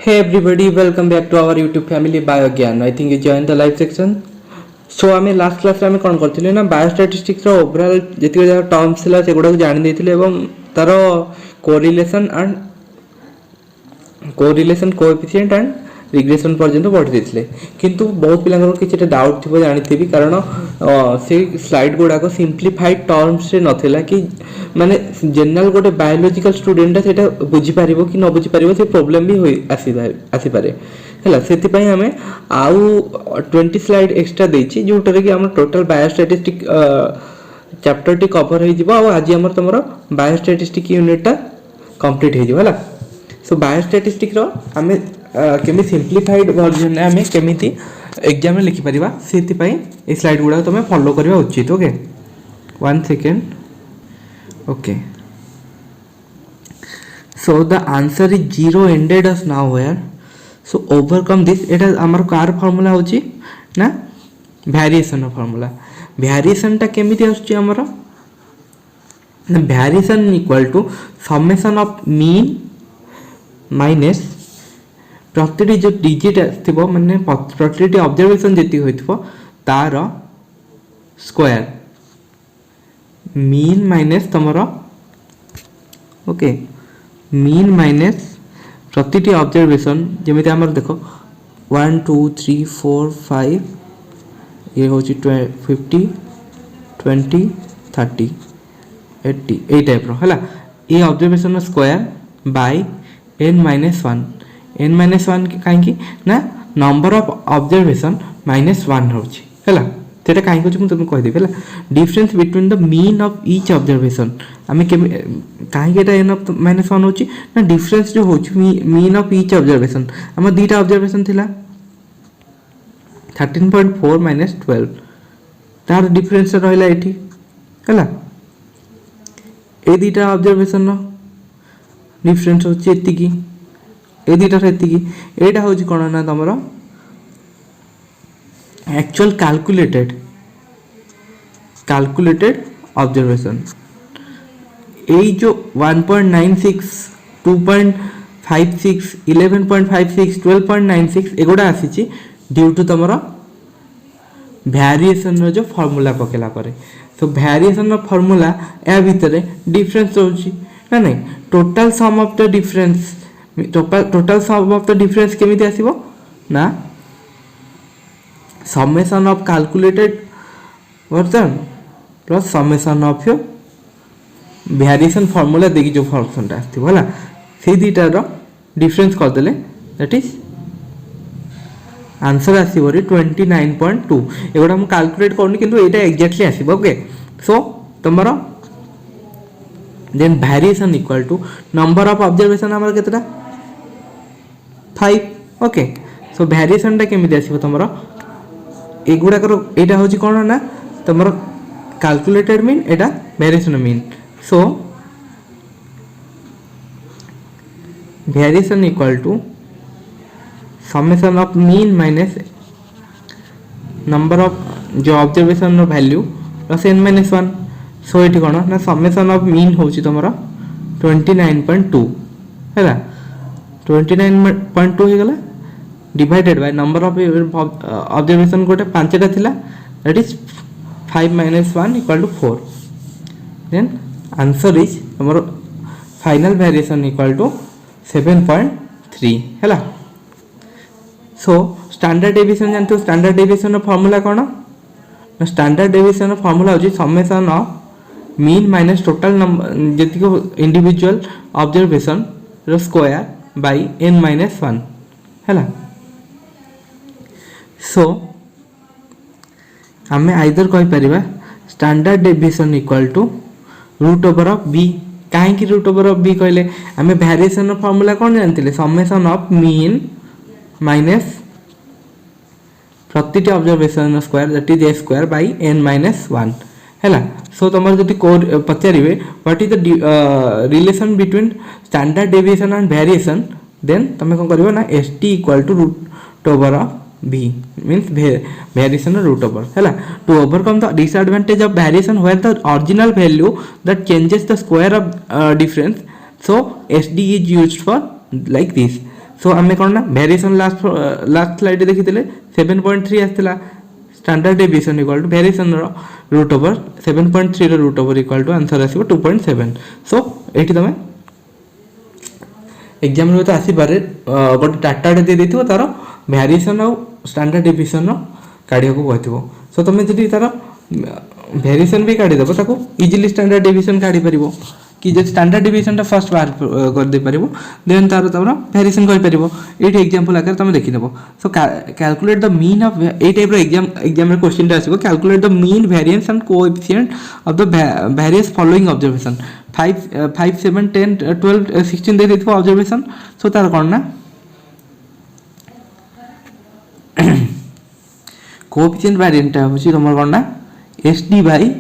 Hey everybody, welcome back to our YouTube family Biogyan. I think you joined the live section. So आम last class आम कौन करथिले ना biostatistics रो overall जति जगह टर्म्स थिला सेगुडा को जानि दैथिले एवं तार कोरिलेशन कोएफिशिएंट एंड रिग्रेशन पर्यंत पढ़ी देथिले किंतु बहुत पिलांगर किछटा डाउट थिबो जानिथिबि कारण से स्लाइड गुडा को सिंपलीफाइड टर्म्स रे नथिला कि माने जनरल गोटे बायोलॉजिकल स्टूडेंट सेटा बुझी पारिबो कि न बुझी पारिबो से प्रॉब्लम भी होई आसी पारे हैला सेति पई हमें आउ 20 स्लाइड एक्स्ट्रा देछि जोटरे कि हम टोटल बायोस्टैटिस्टिक चैप्टर टी कवर हो जिवो आ आज हमर तमरो बायोस्टैटिस्टिक यूनिट टा कंप्लीट हो जिवो हैला सो बायोस्टैटिस्टिक रो हमें केमी सिंपलीफाइड वर्जन ने हमें केमिति एग्जाम में लिखि परिबा सेति पई ए स्लाइड गुडा तमे फॉलो करबा उचित okay 1 second okay so the answer is zero ended us now where so overcome this एटा हमर कार फार्मूला होची ना वेरिएशन फार्मूला वेरिएशन ता केमिति आछी हमर variation equal to summation of mean minus प्रति जो डिजिट आथिबो माने प्रति ऑब्जर्वेशन जेति होइथबो तार स्क्वायर मीन माइनस तमरो ओके मीन माइनस प्रति ऑब्जर्वेशन जेमिति हमर देखो 1 2 3 4 5 ये होची 50 20 30 80 ए टाइप रो हला ए observation square by n minus 1 n minus 1 काहे ना नंबर ऑफ ऑब्जर्वेशन -1 होची हैला तेटा काहे को तुम कह देबे हैला difference between the mean of each observation हमें काहे के n ऑफ -1 होची ना डिफरेंस जो होची मीन ऑफ ईच ऑब्जर्वेशन हम दीटा ऑब्जर्वेशन थिला 13.4 -12 तार डिफरेंस रहला एठी हैला ए दीटा ऑब्जर्वेशन नो डिफरेंस होची एति की ए दीटा एति की एटा होची कोन ना तमरो एक्चुअल कैलकुलेटेड ऑब्जर्वेशन ए जो 1.96 2.56 11.56 12.96 एगोडा आसीची ड्यू टू तमरो वेरिएशन रो जो फार्मूला पकेला परे सो वेरिएशन रो फार्मूला ए भितरे डिफरेंस होची ना नहीं total sum of the difference total sum of the difference केमिति आसीबो ना summation of calculated version plus summation of your variation formula देखि जो फंक्शन ता आस्थिबो हला से दीटा रो डिफरेंस कर देले दैट इज आंसर आसीबो रे 29.2 एगोडा हम कैलकुलेट करनी किंतु एटा एग्जैक्टली आसीबो ओके सो तमरो then variation equal to number of observation हमर केतरा 5 ओके सो वेरिएशन ता केमिति आसीबो तमरो एगुडा करो एटा होची कोन ना तमरो कैलकुलेटेड मीन एटा variation mean so variation equal to summation of mean minus number of जो ऑब्जर्वेशन नो वैल्यू प्लस n - 1 सो एठी कोन ना समेशन ऑफ मीन होची तमरा 29.2 हैला 29.2 हे गला divided by number of observation गोटे 5 टा थिला that is 5 - 1 = 4 then answer is हमर फाइनल वेरिएशन इक्वल टू 7.3 हैला सो स्टैंडर्ड डेविएशन जानतो स्टैंडर्ड डेविएशन रो फार्मूला कोन ना स्टैंडर्ड डेविएशन रो फार्मूला होची summation of mean minus total number जति को इंडिविजुअल ऑब्जर्वेशन रो स्क्वायर बाय n - 1 हैला सो हमें आइदर कहि परिबा standard deviation equal to root over of b काहे कि रूट ओवर ऑफ b कहले हमें वेरिएशन रो फार्मूला कोन जानतिले समेशन ऑफ मीन माइनस प्रति observation square that is a square by n - 1 हैला सो तमर जति पचारिबे what is the relation between standard deviation and variation then तमे कोन करबो ना st equal to root over of b means variation root over हैला to overcome the disadvantage of variation where the original value that changes the square of difference so sd is used for like this so आम कौन ना variation last slide देखी 7.3 आसला standard deviation equal to variation root over 7.3 root over equal to answer आसो 2.7। सो ये तुम exam में तो आसीपारे गोटे डाटाटे दे देथिबो तार भेरिएसन और स्टैंडर्ड डेविएशन काढ़िया को कहथिबो। सो तुम जदि तार भेरिएसन भी काढ़ी देबो ताको इजीली स्टैंडर्ड डेविएशन काढ़ी परिबो कि जे स्टैंडर्ड डेविएशन टा फर्स्ट बार कर दे परिबो देन तार तमरा भेरिएशन कर परिबो। एठी एग्जांपल आकर तुम देखि देबो। So calculate the mean of ए टाइप रो एग्जाम रे क्वेश्चन टा आसीबो calculate the mean variance and coefficient of the various following observation 5 7 10 12 16 दे देथिबो ऑब्जर्वेशन। सो तार कोन ना कोएफिशिएंट वेरिएंट टा होची तुमर कोन ना एसडी बाय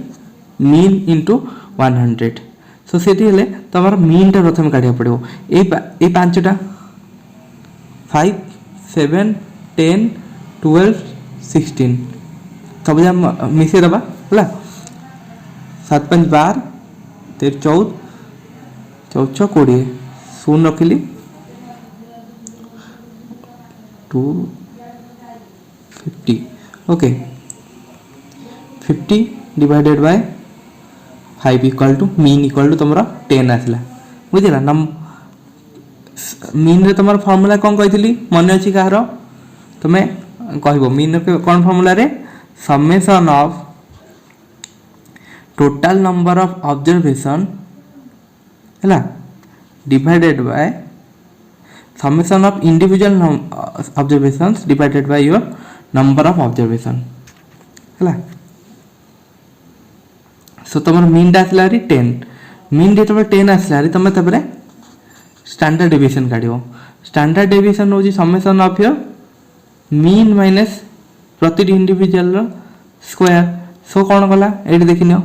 मीन इनटू 100। सो सेठी हेले तमर मीन टा प्रथम काढिया पड़िबो ए पांचटा 5 7 10 12 16 सब जा मिसे दबा हला 7 5 12 13 14 14 20 शून रखिली 250 okay 50 divided by 5 equal to mean equal to तुम 10 आसला बुझला नम मीन रे तुम फॉर्मूला कौन कही मन अच्छी कह तुम्हें कह मीन कौन फॉर्मूला रे summation of total number of observation है divided by summation of individual observations divided by your number of observation है। सो तुम मीन टा आसला 10 मीन जो 10 आसला तुम स्टैंडर्ड डेविएशन काढ़ स्टैंडर्ड डेविएशन हूँ summation of your mean minus प्रति इंडिविजुअल स्क्वायर। सो कौन कला ये देख नियो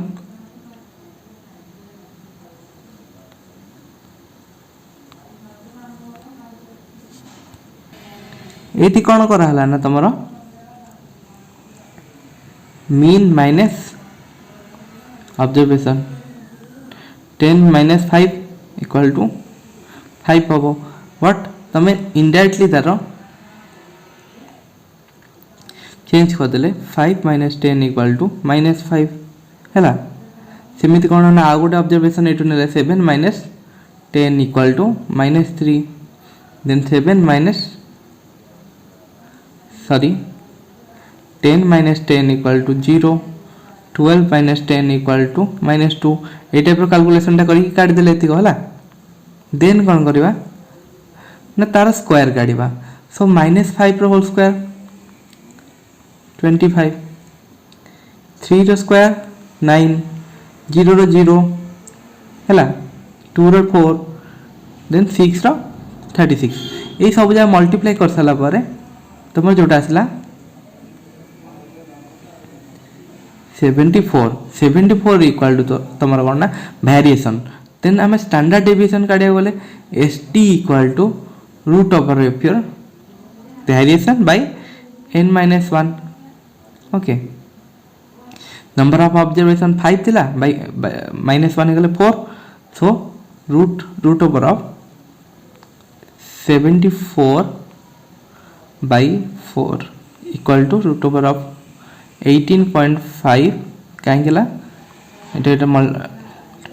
ये कौन कराला ना तुम mean minus observation 10 minus 5 equal to 5 हम बट तुम इनडायरेक्टली तार चेंज करदे 5 माइनस 10 इक्वल टू माइनस 5 है सेमती कौन ना आउ गोटे ऑब्जर्वेशन ये ना 7 minus 10 equal to minus 3 then 7 minus 10 minus 10 equal to 0 12 minus 10 equal to minus 2 ये टाइप कैलकुलेशन टा करके काट देले एतिक होला देन कौन करवा ना तार स्क्वायर काढ़ा। सो माइनस 5 रो होल स्क्वायर 25 3 रो स्क्वायर 9 0 रो 0 है 2 रो 4 देन 6 रो 36 ये सब जगह मल्टीप्लाई कर सारा पर तुम जोटा आसला 74 इक्वल टू तुम कौन ना वेरिएशन देन आम स्टैंडर्ड डेविएशन काढ़ा गले S T equal to root over of your variation by n minus 1 okay number of observation 5 थिला बाय माइनस 1 गले 4 so root over of 74 by 4 equal to root over of 18.5 कहीं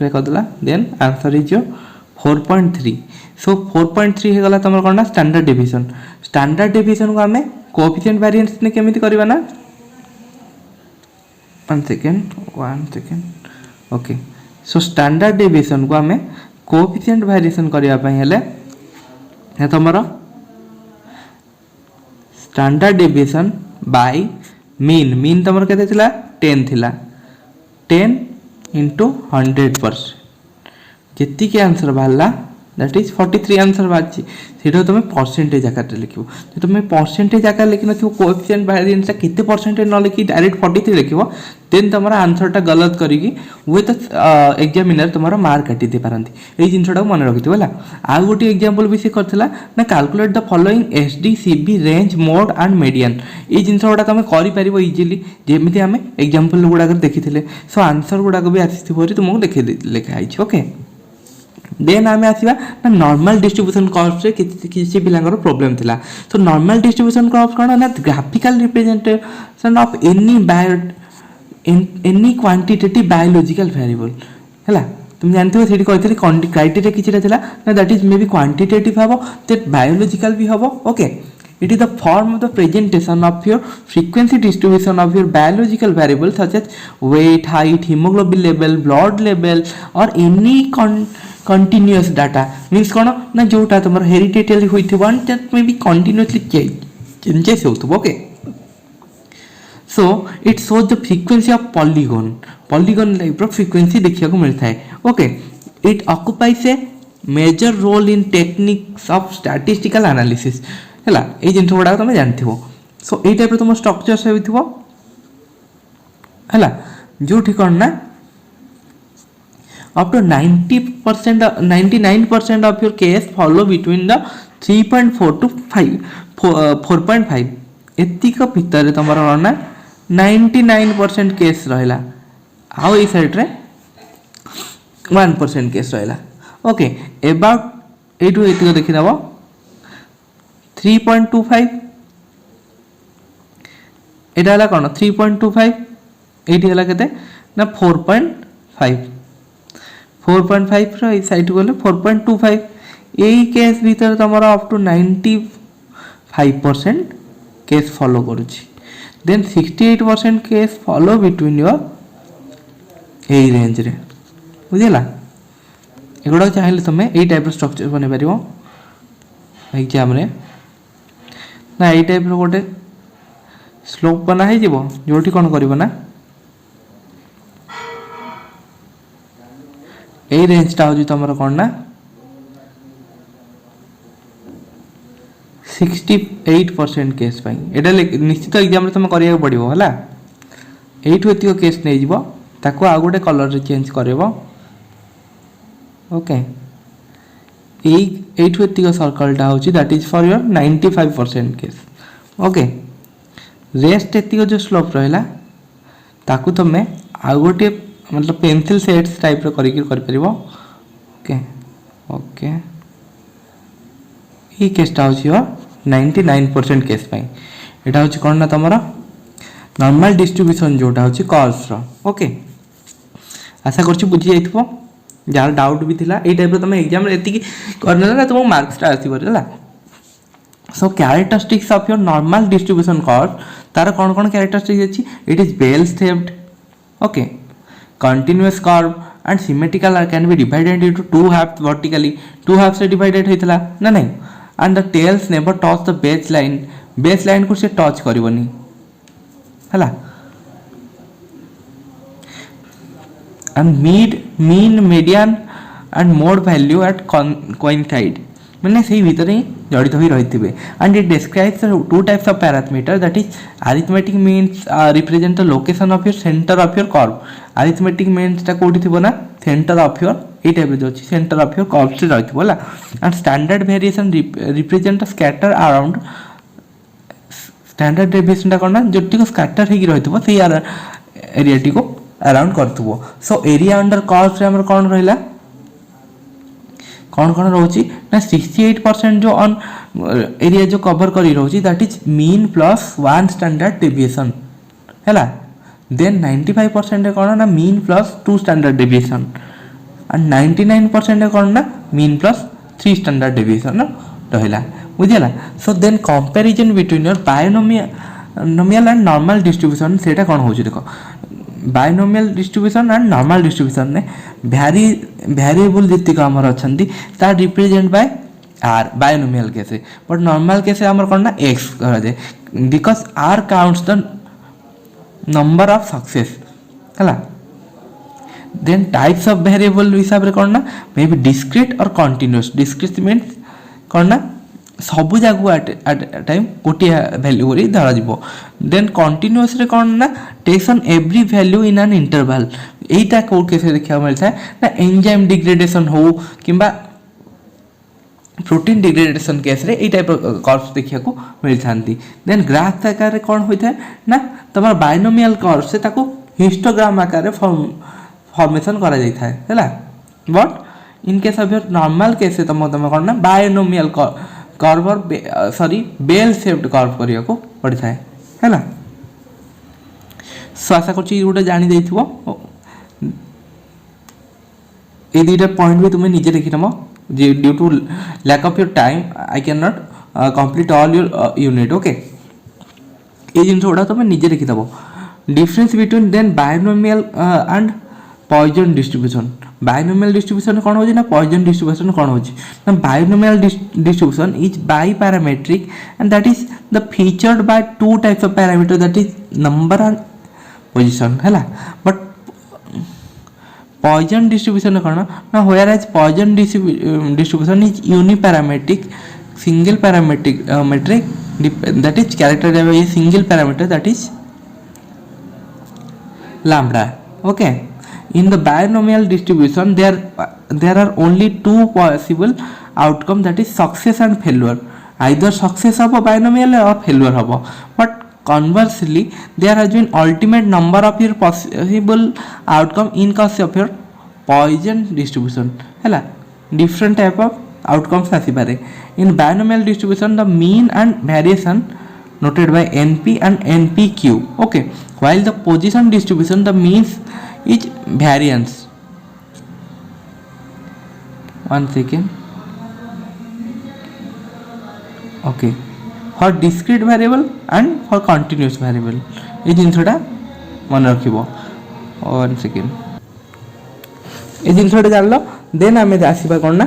करदेला then answer is 4.3। So 4.3 हो गला तुम कौन ना standard deviation को आम कोएफिशिएंट वेरिएंस ने केमिति करबा ना 1 सेकेंड ओके। सो स्टैंडर्ड डेविएशन को आम कोएफिशिएंट वेरिएशन करबा पई हेले तुमरो स्टैंडर्ड डेविएशन बाय मीन तुम के 10 थिला 10 इंटू 100% जी आंसर बाहर दैट इज 43 आंसर बाहर से तुम परसेंटेज आकार लिख तुम परसेंटेज आकार लिखी न कोएफिशिएंट वेरिएंस केते परसेंटेज न लिखी डायरेक्ट 43 लिख देन तुम आंसर गलत करिकी विथ एग्जामिनर तुम मार्क काटी दे पारती ये जिनटा मन रखिथो है। आउ गोटे एग्जांपल भी से करथिला ना calculate the following SD CB range mode and median ये जिनस गुड़ा तुम कर इजिली जमी आम एग्जांपल गुड़ाक देखी सो आंसर गुड़ाक भी आसी तुमको लिखाई ओके देन आम आसवा ना नॉर्मल डिस्ट्रीब्यूशन कर्व्स रे किसी पिलांकर प्रॉब्लम थिला तो नॉर्मल डिस्ट्रीब्यूशन कर्व्स कोन ना graphical representation of any quantitative biological variable हैला तुम जानते हो सेठी कहथि क्राइटेरिया किछटा थिला ना that is may be quantitative हबो दैट बायोलॉजिकल भी हबो okay it is the form of the presentation of your frequency distribution of your biological variables such as weight, height, hemoglobin level, blood level or any continuous data means कोन ना जोटा तुमर hereditary होइथिबो and that may be continuously changes होतबो okay so it shows the frequency of polygon type of frequency देखिया को मिलता है okay it occupies a major role in techniques of statistical analysis हैला ए जिन गुड़ा तुम जानते हो सो ये टाइप तुम स्ट्रक्चर से हैला जो ठीक ना up to 90% 99% of your case follow between the 3.4 to 4.5 एतिक भितर तुम ना 99% केस रहा आउ ये साइड रे 1% केस रहा ओके एबाउट एटू एतिक देखिदेव 3.25 एटा हला कोन 3.25 एटी हला केते ना 4.5 रो ई साइड गले 4.25 एई केस भीतर तमरा अप टू 95% केस फॉलो करूची then 68% case follow between your एई रेंज रे बुझिला एगुडा चाहिले तमे एई टाइप रो स्ट्रक्चर बने परिबो एग्जाम रे ना ये टाइप गोटे स्लोप बना है जो कौन कर ना ये रेंजटा हूँ तुम कौन ना 68% केस एटा निश्चित एग्जाम तुम करा पड़ो है ये केस नहीं ताको आ गोटे कलर चेंज कर ओके एतिक सर्कलटा हूँ that is for your 95% case okay rest एतिक जो स्लोप रहा ताकू तुम आ गोटे मतलब पेंसिल सेट्स टाइप कर ओके ओके ये केसटा हूँ योर 99% केस यहाँ हूँ कौन ना तुम नॉर्मल डिस्ट्रीब्यूशन जोटा हूँ कर्व्स ओके आशा कर बुझी जाइए जार डाउट भी थिला ए टाइप तुम एग्जाम एति करना ना तुम मार्क्सटा आसला so characteristics of your normal distribution curve तार कौन कौन कैरेक्टरिस्टिक्स अच्छी it is bell shaped okay continuous curve and symmetrical can be divided into two halves vertically two halves से डिवाइडेड होइतला ना नहीं and the tails never touch the base line को से टच करबनी हला and mean median and mode value at coincide मैंने सही भीतर ही जड़ित हो रही थे and it describes two types of parameter that is arithmetic means represent the location of your center of your curve arithmetic means टा कोठी थिबो ना center of your A type जो अछि center of your curve से रही थिबो ला and standard variation represent the scatter around standard deviation टा कोना जोटी को scatter हेगी रही थिबो सेही एरिया टी को अराउंड करथबो सो एरिया अंडर कर्व से हमर कोन रहिला कौन कौन रोची ना 68% जो ऑन एरिया जो कवर करी रोची that is mean plus 1 standard deviation हैला देन 95% कौन ना mean plus 2 standard deviation and 99% कौन ना मीन प्लस 3 स्टैंडर्ड डेविएशन रहिला बुझिला so then comparison between your binomial and normal distribution सेटा कौन होची देखो binomial distribution and normal distribution ने वेरिएबल जितक आमर अच्छी तार represent by our binomial case but normal case आमर कौन ना एक्स करा जाए because are counts the number of success है देन टाइप्स ऑफ वेरिएबल हिसाब से कौन ना मे बी डिस्क्रीट और कंटिन्यूअस डिस्क्रीट मीन्स कौन ना सबू जगह एट टाइम गोटे भैल्यू धरा देन कंटिन्यूअस रे कौन ना takes on every value in an interval यहीटा कौट केस देखा मिलता है ना एंजाइम डिग्रेडेशन हो कि प्रोटीन डिग्रेडेशन केस रे टाइप कर्व्स देखा मिलता देन ग्राफ आकार कौन होता है ना तुम बायनोमियल कर्व से हिस्टोग्राम आकार फॉर्मेशन करा जाता है but in case of your normal case तुम तुम कौन ना बायोनोमियल कर्व और सॉरी बेल शेप्ड कर्व करिया को पड़ी थाए हैला। सो आशा करछि गोटे जानि देइथिबो ए दुईटा पॉइंट भी तुम्हें निजे देखी नब due to lack of your time I can not complete all your unit okay. ये जिन गुड़ा तुम निजे देखीदब difference between then binomial and Poisson distribution. Binomial distribution कौन हो ना पॉइजन डिस्ट्रीब्यूशन कौन हो ना binomial distribution is biparametric and that is the featured by two types of parameter that is number and position है। But Poisson distribution कौन ना whereas Poisson distribution is uniparametric single parametric metric that is characterized by a single parameter that is lambda okay. In the binomial distribution there are only two possible outcome that is success and failure, either success of a binomial or failure of a, but conversely there has been ultimate number of your possible outcome in case of your Poisson distribution है different type of outcomes आसीपारे। In binomial distribution the mean and variation noted by NP and NPQ okay, while the position distribution the means is variance। one second okay, for discrete variable and for continuous variable ये जिनसटा मन रखिबो। one second ये जिनसटा जान लो then आमे आसीबा कोन ना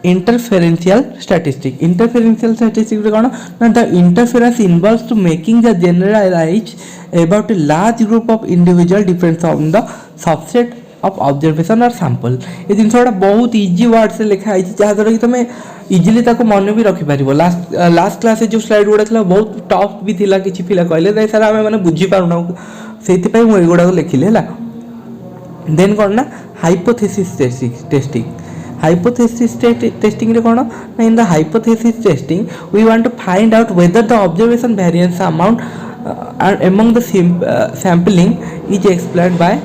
interferential statistic। interferential statistic रे कोन ना the interference involves to making the generalize about a large group of individual depends on the subset of observation or sample। ये जिनसटा बहुत इजी वर्ड से लिखा है जहाँ द्वारा कि तुम इजिली ताको मन भी रखि पारिबो। लास्ट क्लास जो स्लाइड गुडा थिला बहुत टफ भी थिला किछि पिला कहले दे सारा हमें माने बुझी पारुना सेति पई मु एगुडा को लिखिले हैला। देन कोन ना हाइपोथेसिस टेस्टिंग। हाइपोथेसिस टेस्टिंग रे कोन ना in the hypothesis testing we want to find out whether the observation variance amount among the sampling is explained by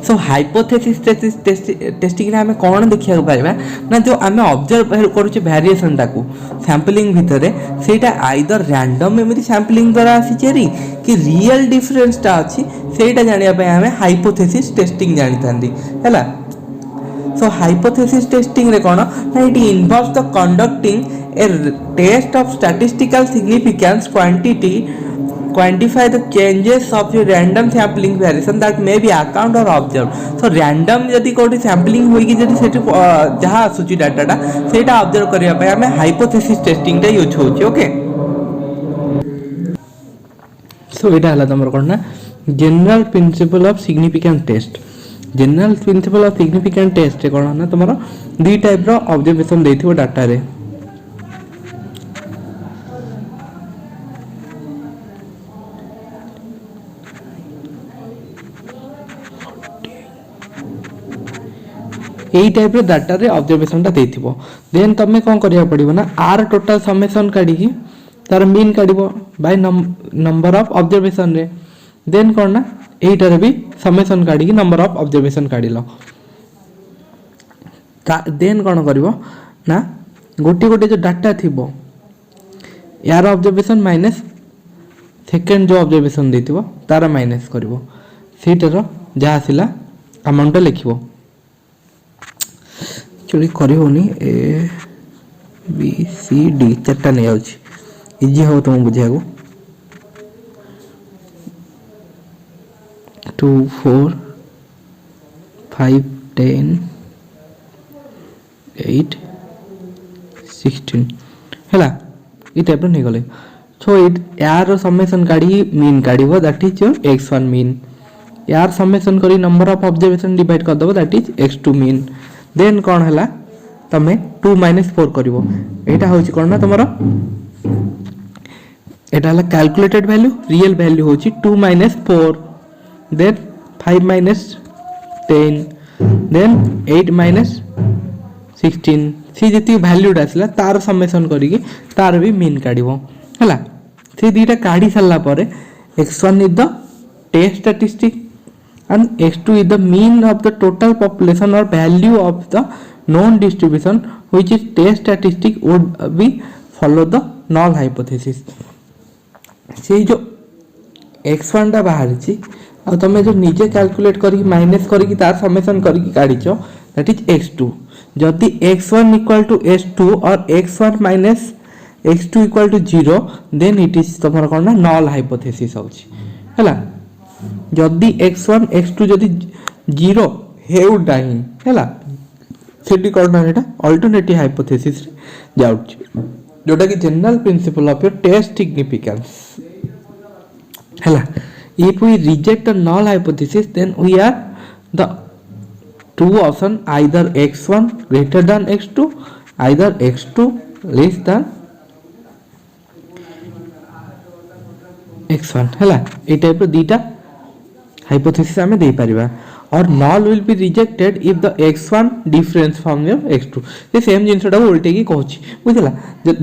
so hypothesis testing रे हमें कौन देखिया पाइबा ना जो आमे ऑब्जर्व करूचे वेरिएशन ताकू सैंपलिंग भितरे सेटा आइदर रैंडम एमि सैंपलिंग द्वारा आसी चेरी कि रियल डिफरेंस ता अछि सेटा जानिया पय हमें हाइपोथेसिस टेस्टिंग जानि थांदी हैला। सो हाइपोथेसिस टेस्टिंग रे कोन ना it involves the conducting a test of statistical significance quantify the changes of your random sampling variation that may be account or observed। so random जदि कोठी sampling होई कि जदि सेठी जहा आसुची डाटा टा सेटा ऑब्जर्व करिया पय हमें हाइपोथेसिस टेस्टिंग टा यूज होची ओके। सो एटा हला तमर कोन ना general principle of significant test. General principle of significant test कोन ना तमर दी टाइप रो ऑब्जर्वेशन देथिबो डाटा रे। यही टाइप डाटा रे ऑब्जर्वेशन टा देथिबो देन तमे कोन करिया पड़िबो ना आर टोटल समेशन काढी की तार मीन काढिबो बाय नंबर ऑफ ऑब्जर्वेशन रे। देन कोन ना एटा रे भी समेशन काढी की नंबर ऑफ ऑब्जर्वेशन काढिलो। देन कोन करिवो ना गोटी गोटी जो डाटा थिबो यार ऑब्जर्वेशन माइनस सेकंड जो ऑब्जर्वेशन देथिबो तार माइनस करिवो सेटर जहा आसिला अमाउंट लिखिबो। एक्चुअली करी होनी ए बी सी डी चारटा नहीं आउची इजी हो तुम बुझिया को 2 4 5 10 8 16 हैला ई टाइप नहीं गले। सो इट यार समेशन काढी मीन काढीबो that is your x1 mean. यार समेशन करी नंबर ऑफ ऑब्जर्वेशन डिवाइड कर दबो that is x2 mean. Then कौन है तमें 2 - 4 करिवो एटा होची कोन ना तमरो एटा हला कैलकुलेटेड वैल्यू रियल वैल्यू होची 2 - 4 देन 5 - 10 देन 8 - 16 सी जति वैल्यू आसला तार समेशन करिकी तार भी मीन काढिवो हला। से दीटा काढी सारला परे x1 is the test statistic and x2 is the mean of the total population or value of the known distribution which is test statistic would be follow the null hypothesis. से जो x1 टा बाहरी आ तुम जो निजे calculate करके minus करके तार समेसन करके काढ़ीच दैट इज x2 जदि x1 इक्वल टू x2 और x1 minus x2 equal to 0 then it is तुम कौन ना नल हाइपोथेसिस है जदि x1 x2 जदि 0 हेउटा ही है सेठी कौन ना अल्टरनेटिव हाइपोथेसिस जाउछ जोटा कि general principle of your test significance है. If we reject the null hypothesis, then we are the two option either x1 greater than x2, either x2 less than x1 है ये टाइप रो दीटा hypothesis आमे दे परिबा और null will be rejected if the x1 difference from your x2 ये same जिनसटा उल्टे की कहूची बुझला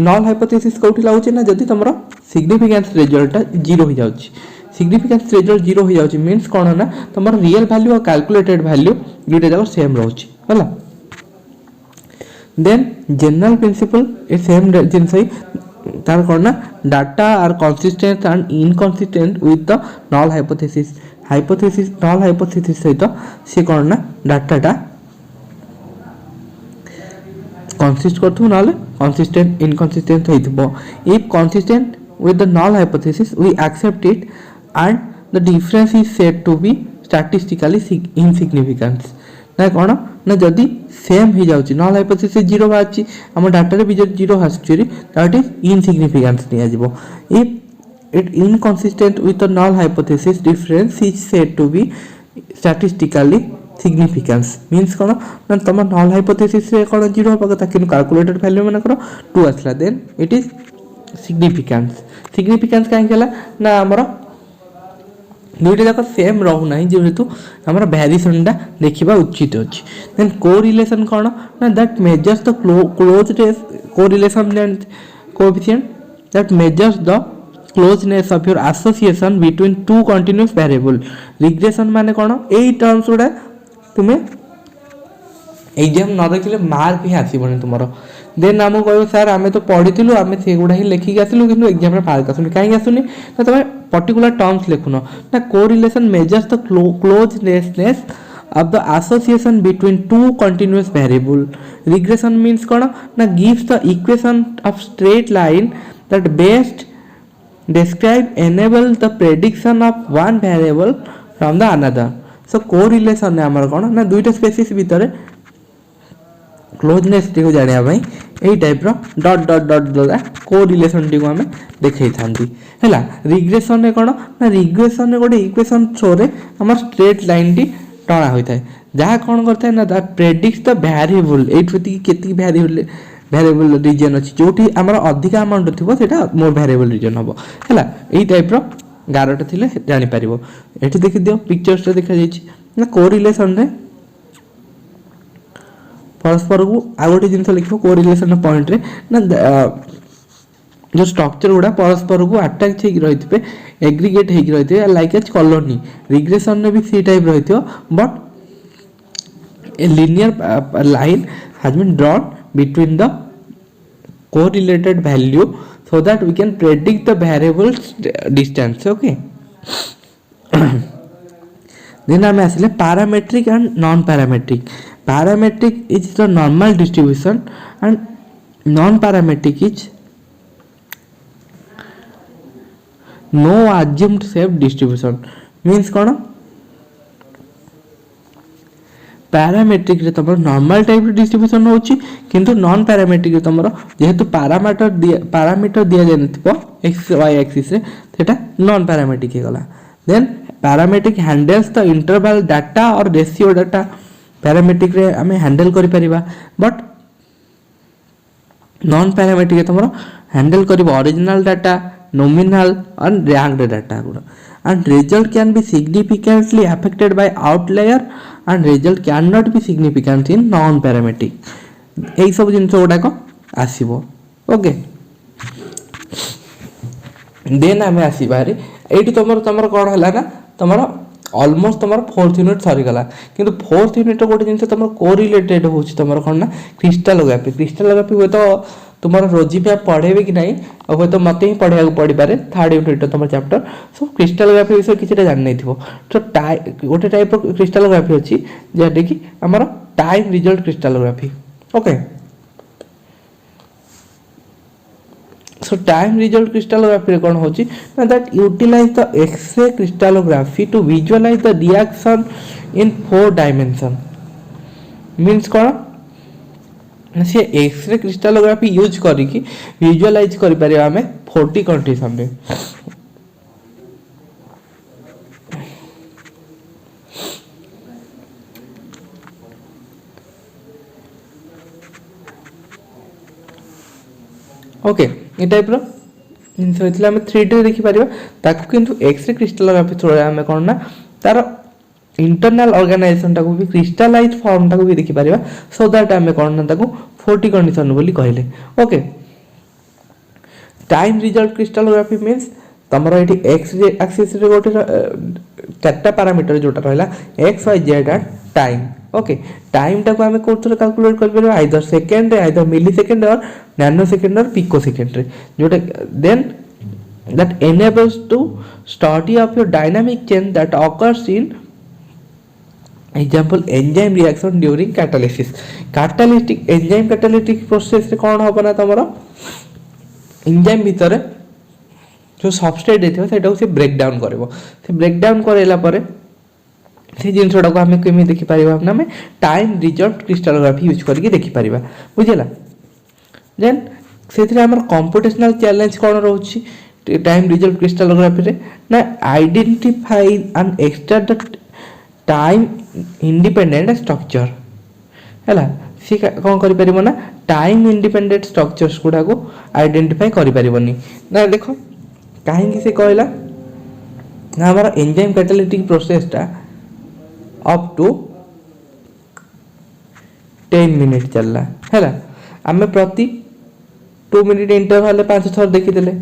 null hypothesis कोठी लाउची ना जदी तमरो significance result 0 हो जाउची significance result 0 हो जाउची मींस कोन ना तमरो रियल वैल्यू और कैलकुलेटेड वैल्यू दुटा जाको सेम रहउची हला देन जनरल प्रिंसिपल ए सेम जिनसई तार कोन ना data are consistent and inconsistent with the null hypothesis null hypothesis सहित से कोन ना डाटाटा कंसिस्ट करथु नाले कंसिस्टेंट इनकंसिस्टेंट होइतबो if consistent with the null hypothesis we accept it and the difference is said to be statistically insignificant ना कोन ना जदी same ही जाउची null hypothesis 0 बाची हम डाटा रे भी 0 आछी दैट इज इनसिग्निफिकेंस निया जिवो if it inconsistent with the null hypothesis difference is said to be statistically significance means कोन ना तम null hypothesis रे कोन 0 होबा कथा किन कैलकुलेटेड वैल्यू माने करो 2 आसला देन इट इज सिग्निफिकेंस कहीं केला ना हमर दुईटा जाक सेम रहू नाही जेहेतु हमर वेरिएशन टा देखिबा उचित अछि देन कोरिलेशन कोन ना that measures the closeness correlation and coefficient that measures the closeness of your association between two continuous variable regression माने कोन एई टर्म्स उडा तुमे एग्जाम न देखले मार्क ही आसीबनी तुमरो देन आम कह सर आम तो पढ़ी आम से गुड़ा ही लिखिक आसलु कि एग्जाम मार्क आसुनी कहीं आसुनी ना तुम पर्टिकुलर टर्म्स लिखुन ना correlation measures the closeness of the association between two continuous variable regression means कोन ना gives the equation of straight line that best describe enable the prediction of one variable from the another so correlation ने हमर कोन ना दुईटा spaces भीतर closeness T को जानिया भाई एई टाइप रो डॉट डॉट डॉट द्वारा कोरिलेशन टी को हमें देखै थांती हैला रिग्रेशन ने कोन ना रिग्रेशन ने गोटे इक्वेशन थ्रो रे हमर स्ट्रेट लाइन टी टणा होई थाए जहा कोन करता है ना दैट प्रेडिक्ट्स द वेरिएबल एठी केती वेरिएबल रीजन अछि जोठी हमर अधिक अमाउंट थिबो सेटा मोर वेरिएबल रीजन हबो हैला एई टाइप रो 11टा थिले जानि परिबो एठी देखि दियो पिक्चर्स रे देखा जायछि ना कोरिलेशन रे परस्पर को आ गोटे जिन लिखो कोरिलेशन पॉइंट रे ना जो स्ट्रक्चर गुड़ा परस्पर को अटैच होगी रही एग्रीगेट होगी रही लाइक एज कॉलोनी रिग्रेशन ने भी सी टाइप रही but a linear line has been drawn between the correlated value so that we can predict the variable distance okay then I am asile parametric and non parametric parametric is the normal distribution and non parametric is no assumed shape distribution means cone parametric रे तमर normal type distribution होची किंतु non parametric रे तमर जेहेतु parameter दिया जाय नथिबो x Y axis रे सेटा नॉन पैरामेट्रिक हे गला then parametric handles the interval data or ratio data parametric रे हमें हैंडल करि परिबा बट नॉन पैरामेट्रिक तमर हैंडल करिबो original data nominal and ranked data and result can be significantly affected by outlier and result cannot be significant in non parametric ei सब जिंस गुडा को आसीबो okay then हमें आसीबारी एठी तुमर कौन है ना तुम ऑलमोस्ट तुम 4th यूनिट सरीगला किंतु 4th यूनिट गोटे जिन तुम कोरिलेटेड हो तुम कौन ना क्रिस्टालोग्राफी हुए तो तुम रोजी मैप पढ़ेबे कि नहीं हे तो मत ही पढ़ा पड़ पारे 3rd यूनिट तुम चैप्टर सो क्रिस्टालोग्राफी विषय किसी जान नहीं थो तो गोटे टाइप क्रिस्टालोग्राफी अच्छी जहाँ कि आमर time result crystallography okay so time result crystallography कौन होची ना that utilize the x-ray crystallography to visualize the reaction in 4 dimension means कौन से एक्सरे क्रिस्टालोग्राफी यूज करिकी विजुअलाइज करि परिबा हमें 40 कंडीशन रे ओके ये टाइप रो जिनस होइतला हम 3D रे देखि परिबा ताकू किंतु एक्स-रे क्रिस्टालोग्राफी थ्रू हम कोन ना तार इंटरनल ऑर्गेनाइजेशन टाकू भी क्रिस्टलाइज फॉर्म टाकू भी देखि परिबा सो दैट हम कोन ना ताकू 40 कंडीशन बोली कहले okay time result crystallography means तमरो एठी एक्स एक्सिस रे गोटे चारटा पैरामीटर जोटा रहला X Y Z and time okay time टाको हमें कोथरे कैलकुलेट कर परबा आइदर सेकंड रे either millisecond or nanosecond or picosecond रे जोटा then that enables to study of your dynamic change that occurs in example enzyme reaction during catalysis catalytic enzyme catalytic process रे कोन होबना तमरो enzyme भीतर जो substrate देथिबो सेटा से break down करबो से break down करेला परे से जिनसोडा को हमें केमी देखि परिबा ना में टाइम रिजल्ट क्रिस्टालोग्राफी यूज करके देखि परिबा बुझिला देन सेथरे हमर कंप्यूटेशनल चैलेंज कोन रहउची टाइम रिजल्ट क्रिस्टालोग्राफी रे ना identify and extract the time independent structure हैला सी कोन करि परिबो ना टाइम इंडिपेंडेंट स्ट्रक्चर्स गुडा को आइडेंटिफाई करि परिबोनी ना देखो काहे कि से कहला ना हमारा एंजाइम कैटालिटिक प्रोसेस ता अप टू 10 मिनट चलला हैला हमें प्रति 2 मिनट इंटरवल 5 थर देखि देले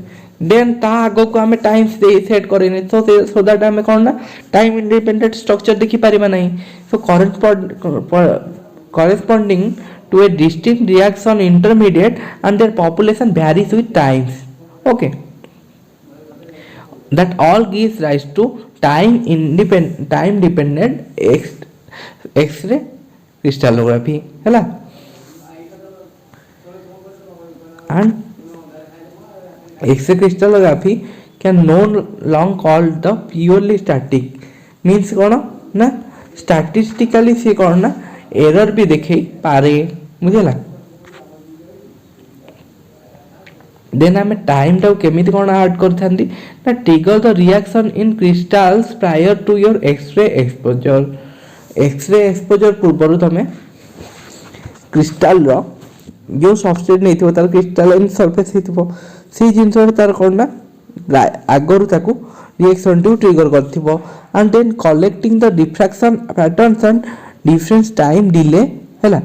देन ता आगो को हमें टाइम सेट करेने सो दैट हमें कोन ना टाइम इंडिपेंडेंट स्ट्रक्चर देखि परिबा नहीं सो corresponding to a distinct reaction intermediate and their population varies with times okay that all gives rise to time dependent x-ray crystallography हैला and x-ray crystallography can no long called the purely static means कोन ना statistically से कोन ना error भी देखे पारे बुझला then हमें टाइम टाउ केमिति कोन ऐड करथांदी ना trigger the reaction in crystals prior to your X ray exposure पूर्व तमे क्रिस्टल रो जो सबस्ट्रेट नहीं थो तार क्रिस्टलाइन सरफेस हितबो सी जिंस तार कोन ना आगरु ताकू रिएक्शन टू ट्रिगर करथिबो and then collecting the diffraction patterns and difference time delay हैला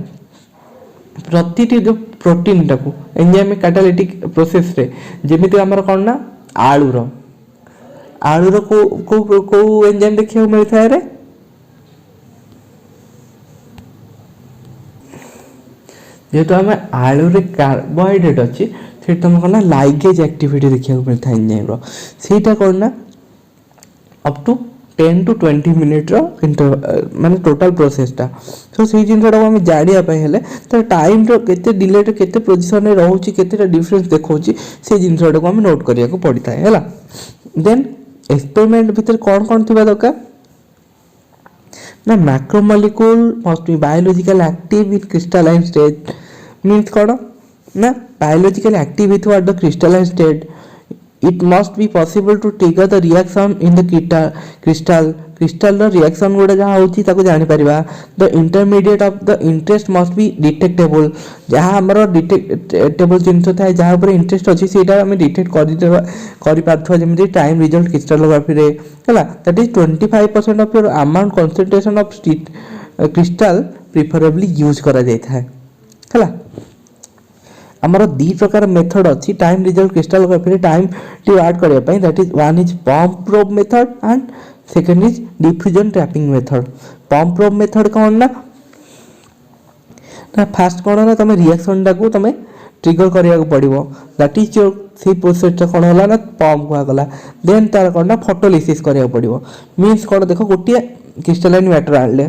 प्रतिटी जो प्रोटीन टाकू एंजाइम कैटालिटिक प्रोसेस रे जेमिति हमर कोन ना आलू रो को एंजाइम देखियो मिलथाय रे जेतो हमें आलू रे कार्बोहाइड्रेट अछि से तुम कोन ना लाइगेज एक्टिविटी देखियो मिलथाय एंजाइम रो सेटा कोन ना अप टू 10 to 20 मिनिट रो माने टोटल प्रोसेस ता सो से जिनटा हम जानिया पय हेले त टाइम रो केते डिले रे केते पोजीशन रे रहउची केते डिफरेंस देखौची से जिनटा को हम नोट करिया को पड़ता है हैला देन एक्सपेरिमेंट भीतर कोन कोन थिबा दका ना macromolecule must be biological active in crystalline state means कोन ना biological active with the crystalline state it must be possible to trigger the reaction in the crystal ର reaction गोडा जहा होची ताको जानि परिबा the intermediate of the interest must be detectable जहा हमरो डिटेक्टेबल जिंस थाय जहा ऊपर इंटरेस्ट अछि सेटा हम डिटेक्ट करि पाथो जेमि टाइम रिजल्ट क्रिस्टलोग्राफी रे हला दैट इज 25% ऑफ your amount concentration of crystal preferably use करा जाय थाय हला आमर दी प्रकार मेथड अच्छी टाइम रिजल्ट क्रिस्टलोग्राफी टाइम टी ऐड करने that is one is pump probe method and second is diffusion trapping method. Pump probe method कौन ना फास्ट कौन ना तुम रिएक्शन टाक तुम ट्रिगर करा पड़ो दैट इज योर से प्रोसेस कौन है ना पम्प कहगला देन तार कौन ना फोटोलिसिस करा पड़ो मीन्स कौन देख गोटे क्रिस्टालाइन मैटर आने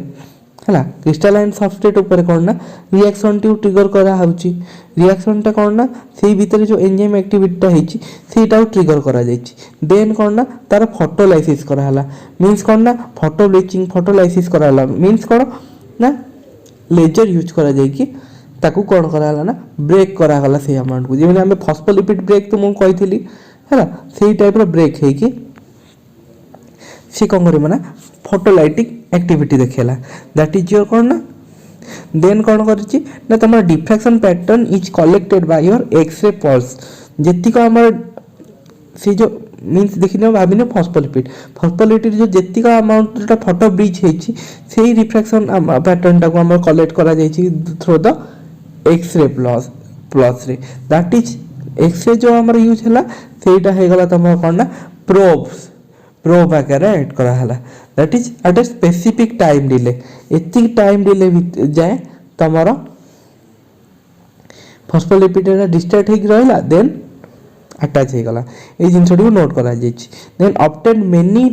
है क्रिस्टालाइन सबस्ट्रेट उपर कौन ना रिएक्शन टी ट्रिगर करा रिएक्शनटा कौन ना से भितर जो एंजाइम एक्टिविटीटा होती सेटा ट्रिगर करा देन कौन ना तार फोटोलाइसिस कराला मीन्स कौन ना फोटो ब्लीचिंग फोटोलाइसिस कराला मीन्स कौन ना लेजर यूज करा जाइकी ताकू कौन कराला ना ब्रेक करागला से अमाउंट को जमी आम फस्फोलिपिड ब्रेक तुमको कही है से टाइप ब्रेक होगी सी कौन कर ना फोटोलाइटिक एक्टिविटी देखेला दैट इज योर कौन ना देन कौन कर तुम diffraction pattern is collected by your X ray pulse जेतिक आमर से जो मीन्स देखने भाविने फस्फोलिपिड जो जेतिक अमाउंट जो फोटो ब्रिज होती से रिफ्रैक्शन पैटर्न टाक आम कलेक्ट करा through the X ray plus ray that is X ray जो आम यूज है सेटा होगला तुम कौन ना प्रोब आकार एड कराला that is at a specific time delay एति टाइम डिले जाए तुम फस्फोलिपिड डिस्ट्रैक्ट हो रहा देन अटैच होगला ये जिन नोट करा then obtain many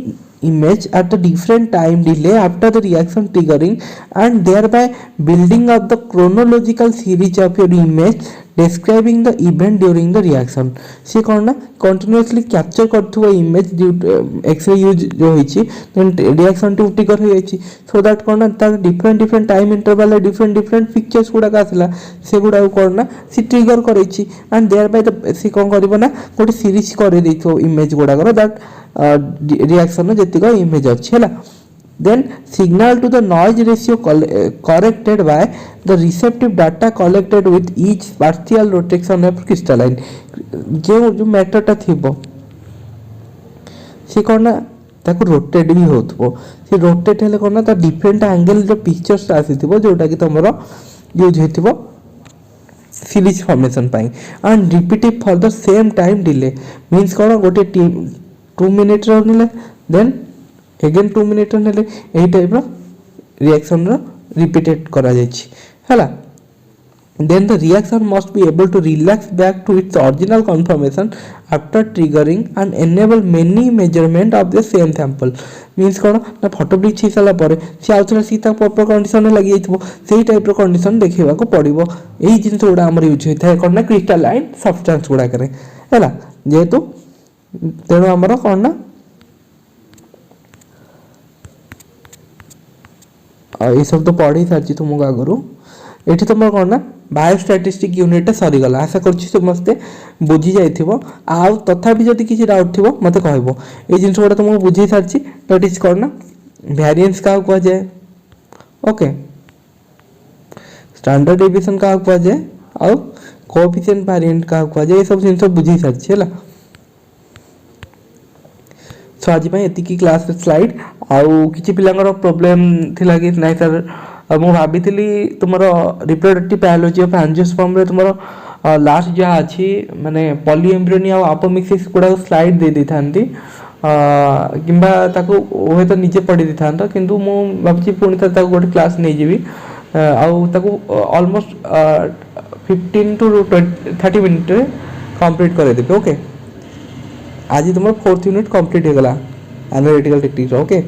image at a different time delay after the reaction triggering and thereby building up the chronological series of your image describing the event during the reaction से कौन ना continuously capture करथुवा image x-ray use जो होइछि then reaction to trigger हो जाइछि so that कौन ना तार different time interval different pictures गुडा का आसला से गुडा कौन ना से ट्रिगर करैछि and thereby the से कौन करबो ना गोटे सीरीज करे दैथो image गुडा कर that रिएक्शन जेतिक इमेज अच्छी है then signal to the noise ratio corrected by the receptive data collected with each partial rotation of crystalline जो मैटरटा थिबो से कौन ना ताको रोटेट भी होथबो से रोटेट हेले कौन ना ता डिफरेंट एंगल जो पिक्चर्स आसीथिबो जोटा कि तमरो यूज हेथिबो सीरीज फॉर्मेशन पाई and repeated for the same time delay means कौन गोटे टीम 2 मिनिट ने देन अगेन 2 मिनिट ने यही टाइप रिएक्शन रिपीटेड करा जायछि हैला then the reaction must be able to relax back to its original conformation after triggering and enable many measurement of the same sample means कौन ना photo bleach हिसाला पर से आउथरा Sita proper condition लगी जाइथबो सेही type रो condition देखैबा को पड़िबो एही जिंस गुडा हमर यूज होइथाय कौन ना क्रिस्टलाइन सब्सटेंस गुडा करे हैला जेहेतु तेणु आमर कौन ना ये सब तो पढ़ी सारी तुमको आगु ये तुम कौन ना बायोस्टैटिस्टिक यूनिट सरीगला आशा करुँच समस्ते बुझी जाइथिबो आउ तथापि जदि किसी डाउट थी मत कहबो ये जिन गुड़ा तुमको बुझी सारी दैट इज कौन ना वेरिएंस क्या कह जाए ओके स्टैंडर्ड डेविएशन क्या कह जाए आउ कोएफिशिएंट वेरिएंट क्या कह जाए ये सब जिन बुझी सारी है सो आज एतिकी क्लास स्लाइड आउ किछि पिलांगर प्रॉब्लम थिला कि नाइ सर मु भाभी तुम रिप्रोडक्टिव बायोलॉजी ऑफ एंजियोस्पर्म रे तुम लास्ट जहाँ अच्छी माने पॉलीएम्ब्रियोनी आ अपोमिक्सिस गुड़ा स्लाइड दे दी थांती किंबा ताको ओहे तो निजे पढ़ी दी थांता किंतु मु भाबछि पुणी ताको गोटे क्लास नै जेबी आउ ताको ऑलमोस्ट 15 टू 30 मिनिट रे कंप्लीट करे देबे ओके आज तुम 4th यूनिट कंप्लीट हो गला एनालिटिकल टेक्निक ओके।